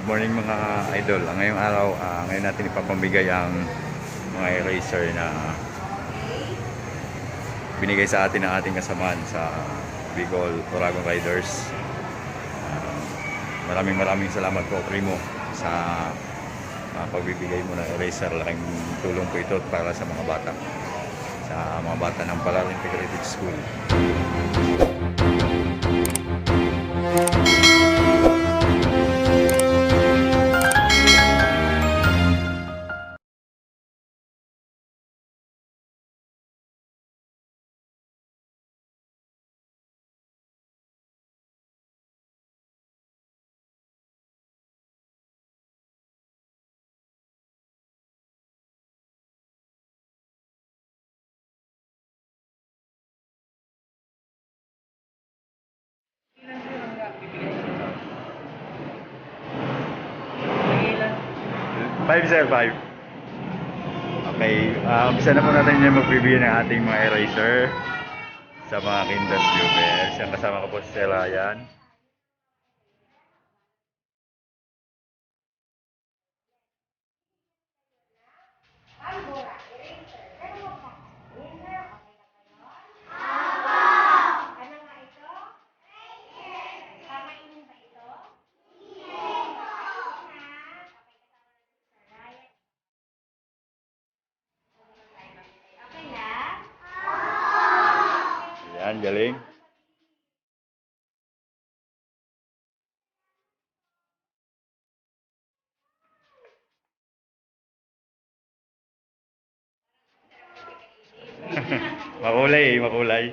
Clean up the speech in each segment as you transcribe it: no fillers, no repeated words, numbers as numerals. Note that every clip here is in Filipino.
morning mga idol. Ngayong araw, ngayon natin ipapamigay ang mga eraser na binigay sa atin ng ating kasamaan sa Bicol Oragon Riders. Maraming salamat po, Primo, sa pagbibigay mo ng eraser. Laking tulong po ito para sa mga bata. Sa mga bata ng Palar Integrated School. Five, sir, five. Okay, umpisa na po natin yung magbibigay ng ating mga eraser sa mga kinder pupils. Yan, kasama ko po si Sir Ryan. Yan, galing. Makulay, makulay.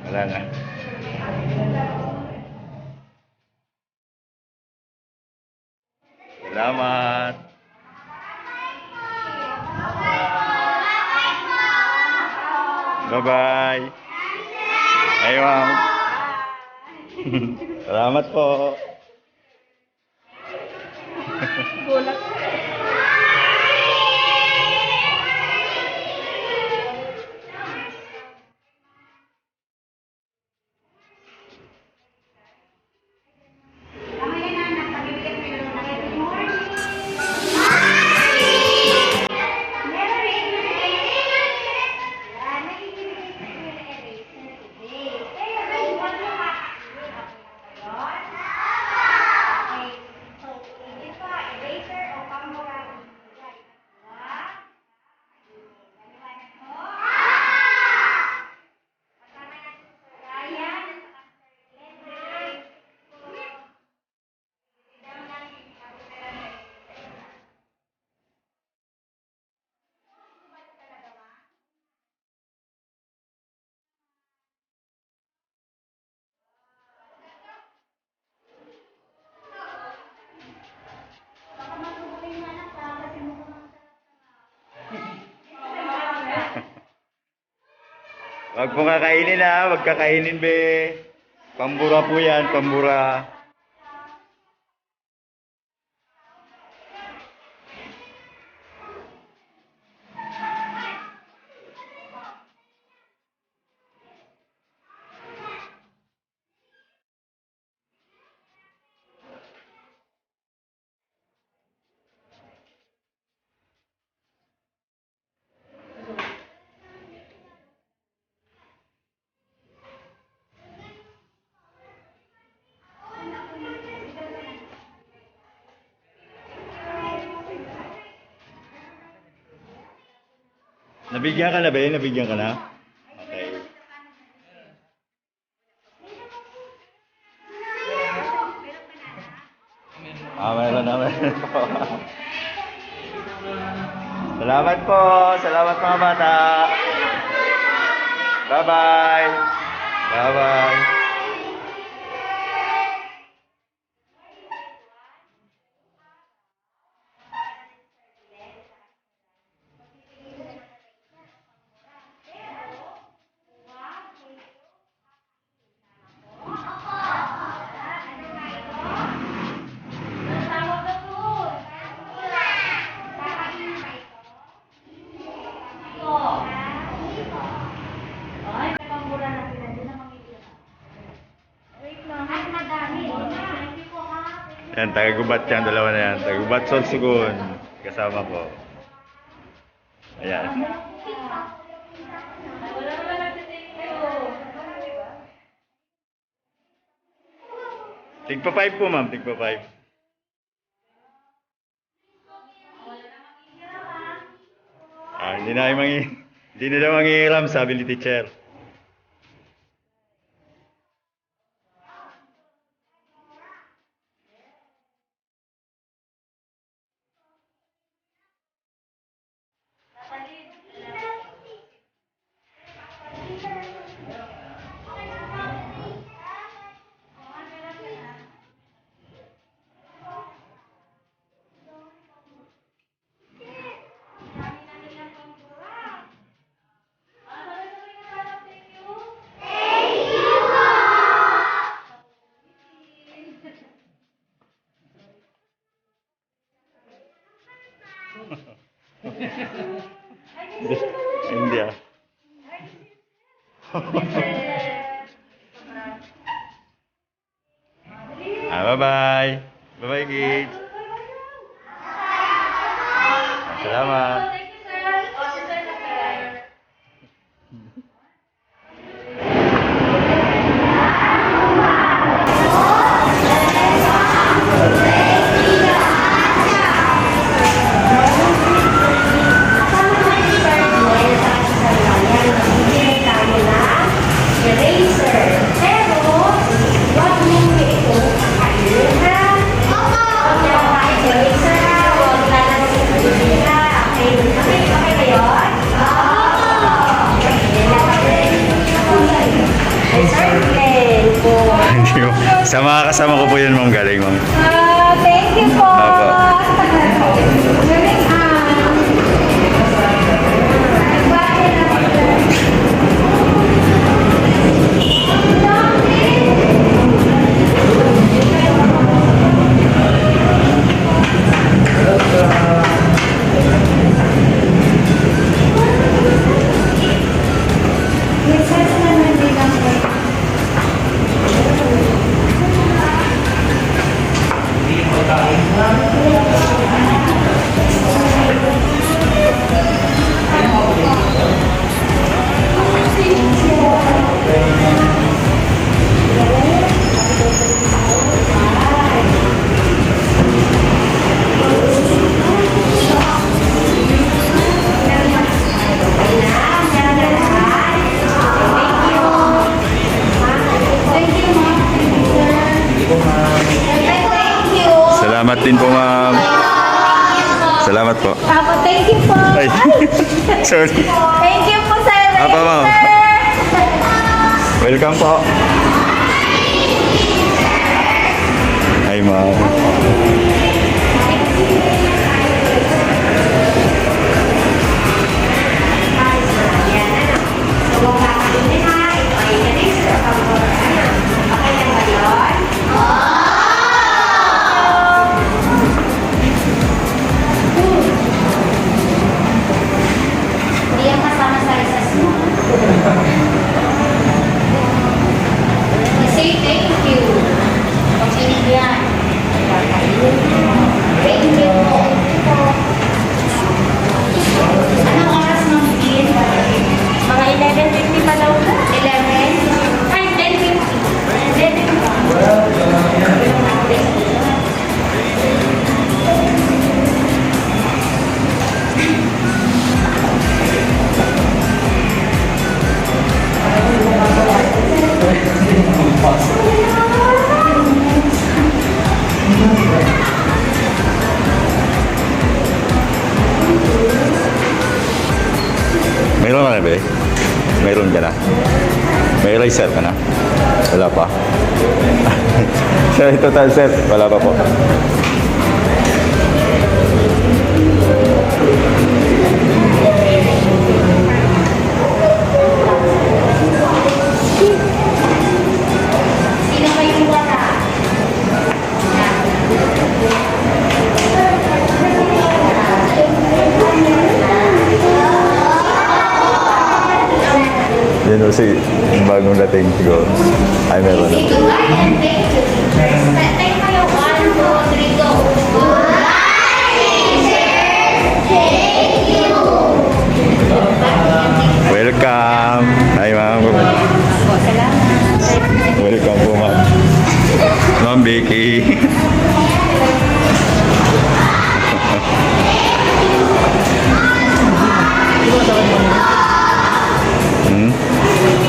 Wala na. Salamat. Bye-bye. Ayaw. Salamat po. Gulat. Wag po kakainin ha, wag kakainin be. Pambura po yan, pambura. Nabigyan ka na ba? Nabigyan ka na? Okay. Meron na, meron po. Salamat po. Salamat mga bata. Bye-bye. Bye-bye. Yan, taga-gubat yan, dalawa na yan. Taga-gubat Sorsogon. Kasama ko. Ayan. Tigpa 5 po, ma'am. Tigpa 5. Hindi na daw mangingiram, sabi ni teacher. Hindi ah. Bye-bye. Bye-bye, kids. Salamat. Sa mga kasama ko po yun, ma'am. Galing, ma'am. Thank you po. Opo. Salamat din po, ma'am. Salamat po. Apo, thank you po. Ay, sorry. Thank you po, sir. Apo, ma'am. Welcome po. Hi, ma'am. Say thank you. Yan. Thank you po. Anong oras ng meeting? Mga 11:50 pa daw. 11? Ay, 10:50. Mayroon ka na ba eh? Mayroon ka na? May eraser ka na? Wala pa? Sir, total sir, wala pa po. Sino ba yung wala? Yun o si bagong dating siguro. Ay, meron na po. Thank you. Thank you. Thank you. 1, 2, 3.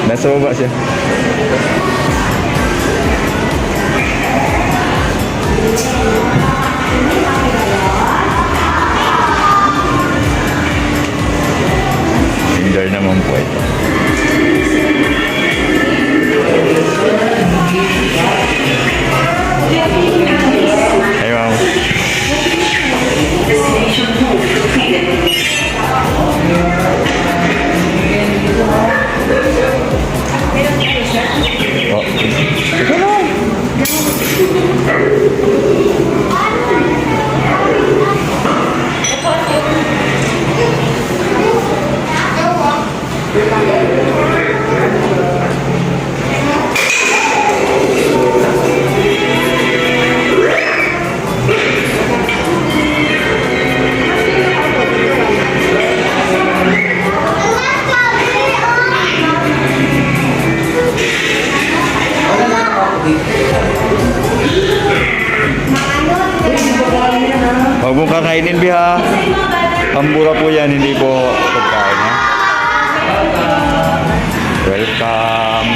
Nasa baba siya. Enjoy naman po ito. Hey, ma'am. Oh. Ito na. Huwag mong kakainin, Biha. Pambura po yan, hindi po pagkain, ha? Welcome.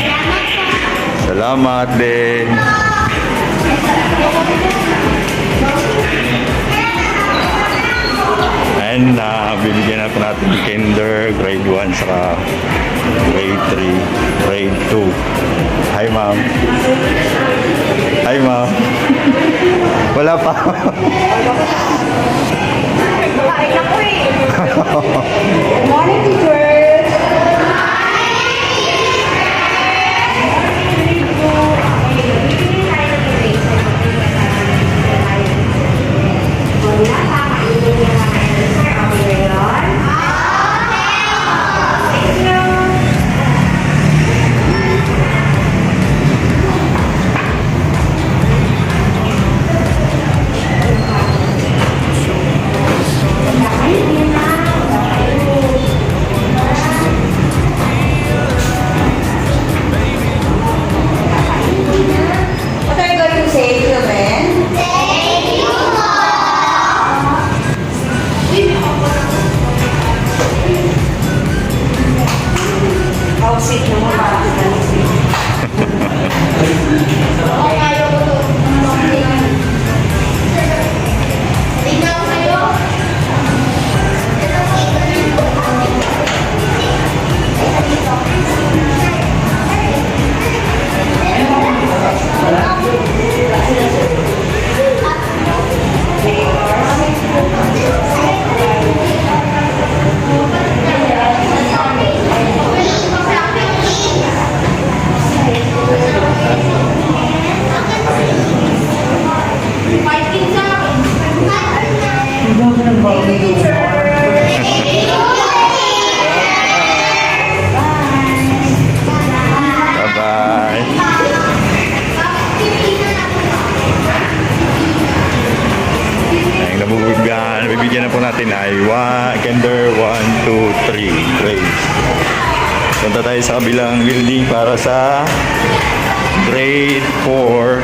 Salamat din. And bibigyan na po natin ng kinder, grade 1, saka grade 3, grade 2. Hi, ma'am. Hi, ma'am. Wala pa. Kain ako eh. Good morning, teacher. What are you going to say, children? How sit mo para kita Bye-bye. Ang bibigyan na po natin ay kinder 1, 2, 3 grades. Punta tayo sa kabilang building para sa grade 4,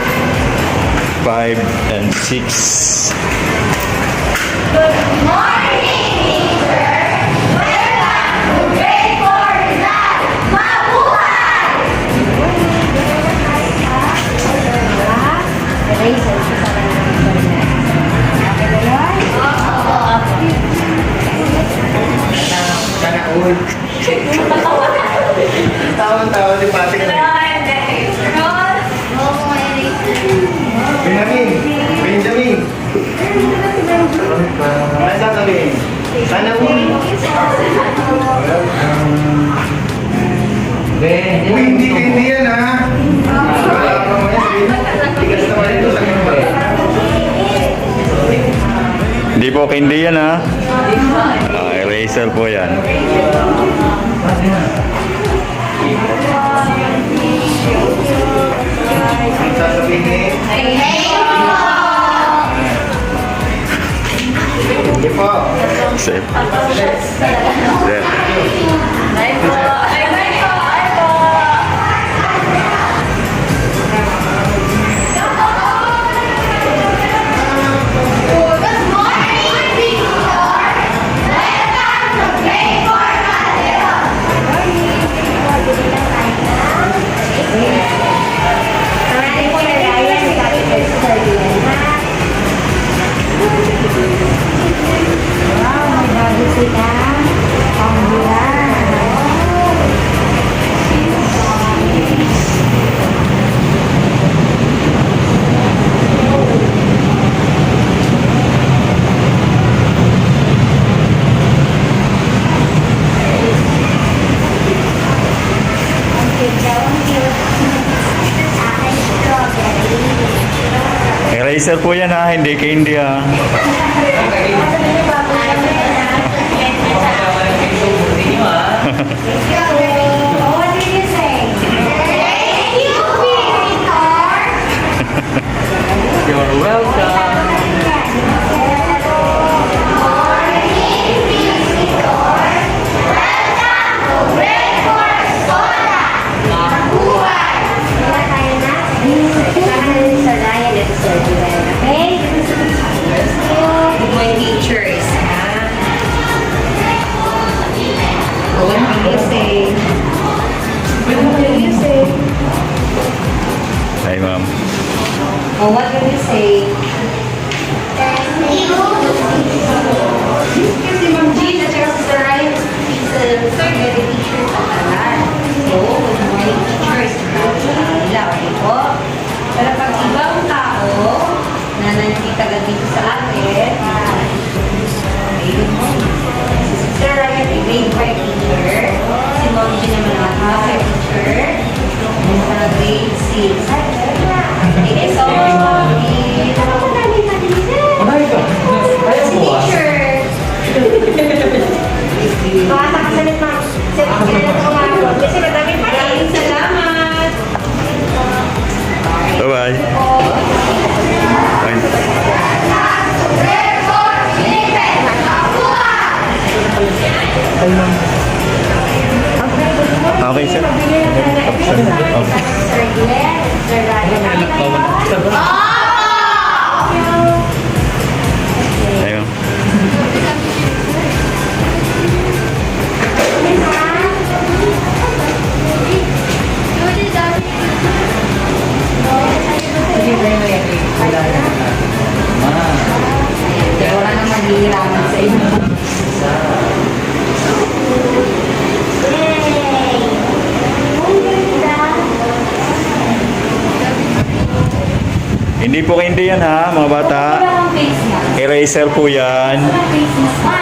5, and 6. Good morning, teacher. Welcome to grade 4 class. Mabuhay! Eraser siya sa kanya. Okay ba yun? Sana all. Taon-taon di pating na. Benjamin! Benjamin! Nasa kami? Sana all. Uy, hindi yan ha. Tigas naman ito sa mga. Hindi po candy yan, ha? Eraser po yan. Ang sasabihin. Hindi po. Safe. Eraser po yan ha, hindi candy ha. What did you say? Thank you, Victor. You're welcome. Wala tayo na. Kailangan sa Ryan at Sir Joel. Okay? My teachers, ha? What do you say? What do you say? Hi ma'am. Oh, what do you say? Kasi Ma'am Jean at saka si Sir Ryan is a third grade teacher sa Talan. So, good morning teachers. Nila, okay po. Pero pag ibang tao na nandito agad dito sa atin, ay good morning. Si Sir Ryan ay grade 5 teacher. Si Ma'am Jean naman ang master teacher. Sa grade 6. Okay, so, si teacher. Baka nakasalit na. Sige na tumawag. Kasi madami pa eh. Maraming salamat. Bye-bye. Bye. Okay, sir. Sir Glenn, Sir Ryan. Ayun. Kaya wala nang maghihiraman sa inyo. Hindi po candy yan ha, mga bata. Wala kang face mask. Eraser po yan. Face mask.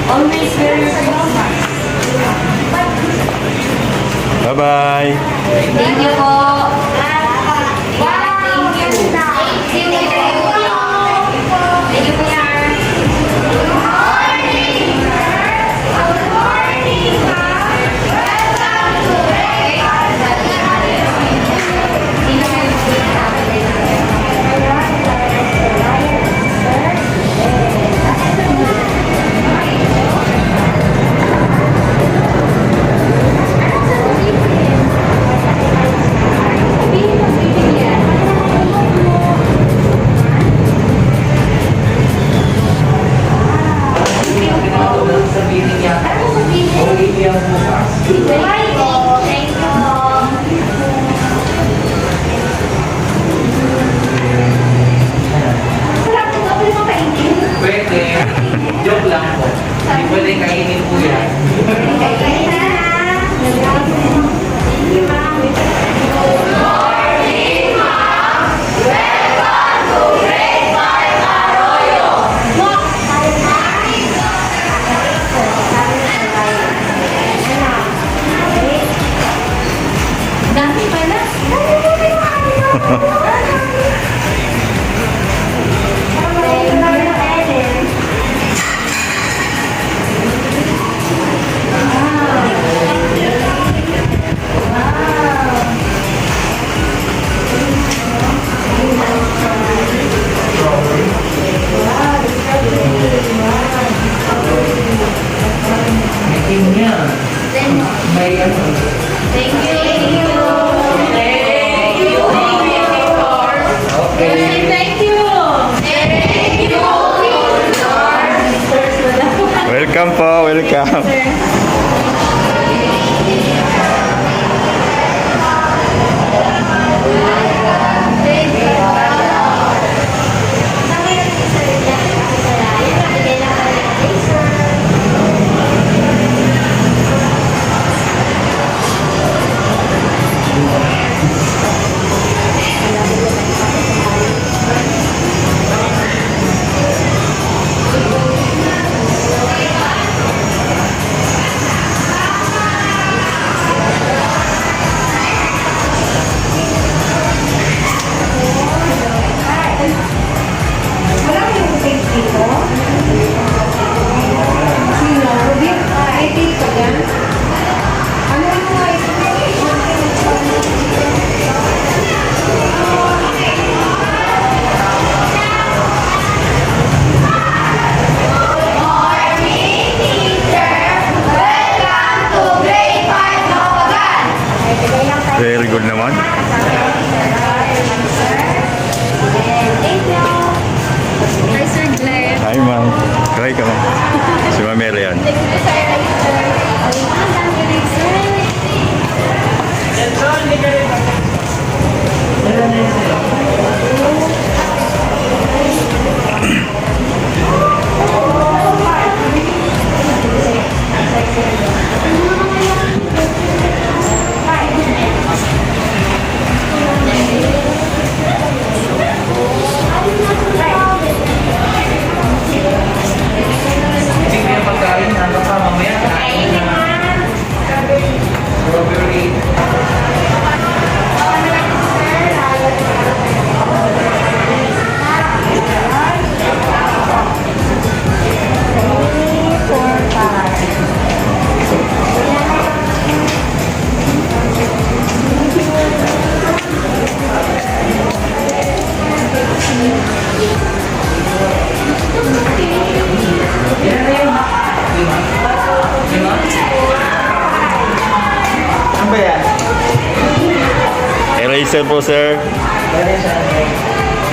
Always wear your face mask. Bye-bye. Thank you po. Thank you. Thank you. Thank you po yan. Sabihin niya, okay niya bukas. Thank you. Sarap ito. Pwede mo kainin? Pwede. Joke lang po. Hindi pwede kainin po yan. Kainin na. Thank you, ma'am. Dami pala. May niya. May ano. Thank you. Thank you. Thank you. Okay. Thank you. Thank you. Welcome po, welcome. Kaway ka, ma'am. Si Ma'am Mary yan. Hindi ko yung pagkain. Ano pa mamaya? Kain na. Strawberry. Ano ba yan? Eraser po, sir.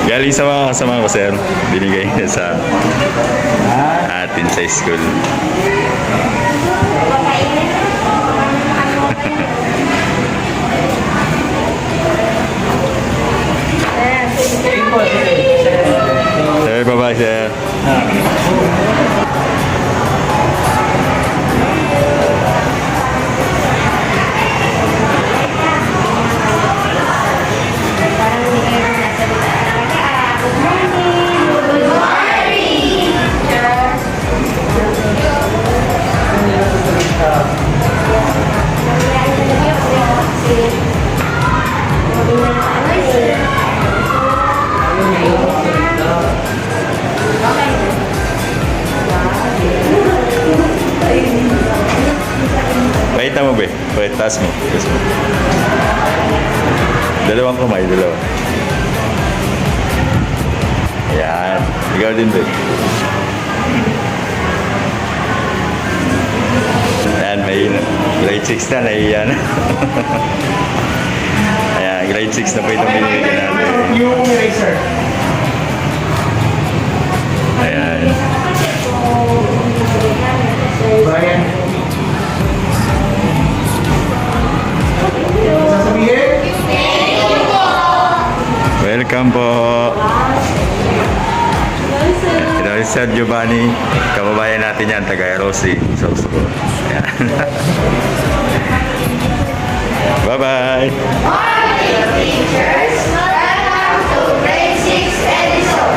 Galing sa mga kasama ko, sir. Binigay niya sa atin sa school. Sige po, sige. Sir, bye-bye, sir. Pakita mo, be. Pakita, taas mo. Taas mo. Dalawang kamay, dalawa. Ayan. Ikaw din, be. Ayan, may grade 6 na, naiiya na. Ayan, grade 6 na po itong binibigyan natin. Yung eraser. Ayan. Brian. Sasabihin? Welcome po. Ito si Sir Giovanni. Kababayan natin yan, taga Rosie. Sorsogo. Ayan. Bye-bye. Teachers, welcome to grade 6 Edison.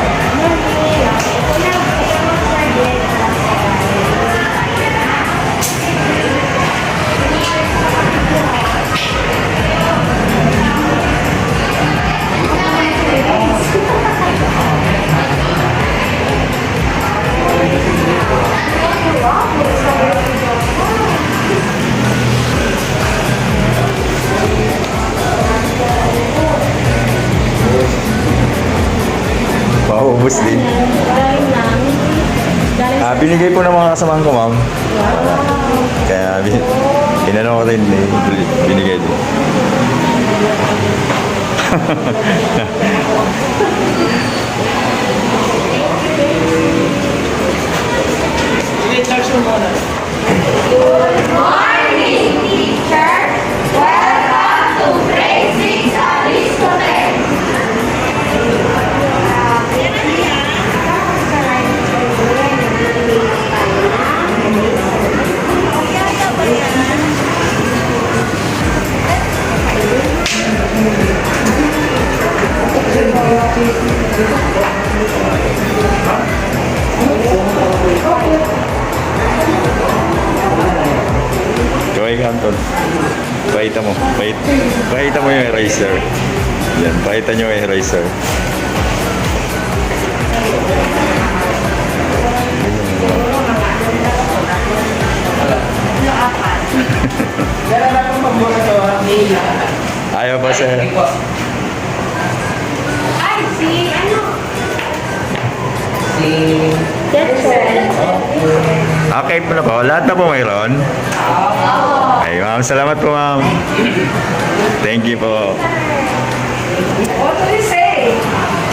Paubos din. Binigay po ng mga kasamahan ko, ma'am. Kaya inano ko rin, binigay din. Sige, charge mo muna. Good morning, teacher. Welcome to grade 6 Aristotle. Kaway ka, Anton. Pakita mo. Pakita mo yung eraser. Yan, pakita nyo yung eraser. Kaya na akong pagbuka to, ha? Ayaw ba, sir? Sige po. Ay, si ano? Si... Okay po na po. Lahat na po mayroon. Ay, ma'am. Salamat po, ma'am. Thank you po. What do you say?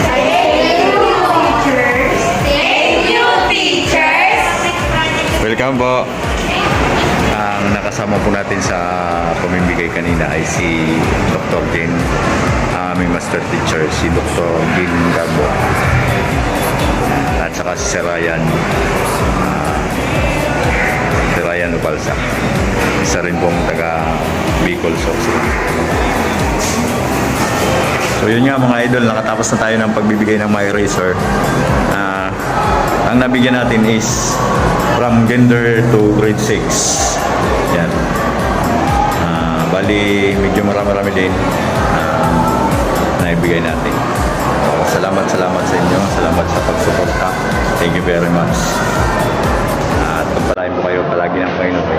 Thank you, teachers. Thank you, teachers. Welcome po. Ang nakasama po natin sa pamimigay kanina ay si Dr. Jane, ang aming master teacher, si Dr. Jane Garbo. At saka si Sir Ryan, si Ryan Upalsa. Isa rin pong taga Bicol Source. So yun nga mga idol, nakatapos na tayo ng pagbibigay ng My Razor. Ang nabigyan natin is from gender to grade 6. Yan. Bali, medyo marami din na ibigay natin. So, salamat sa inyo. Salamat sa pagsuporta. Thank you very much. At pagpalain po kayo palagi ng Panginoon.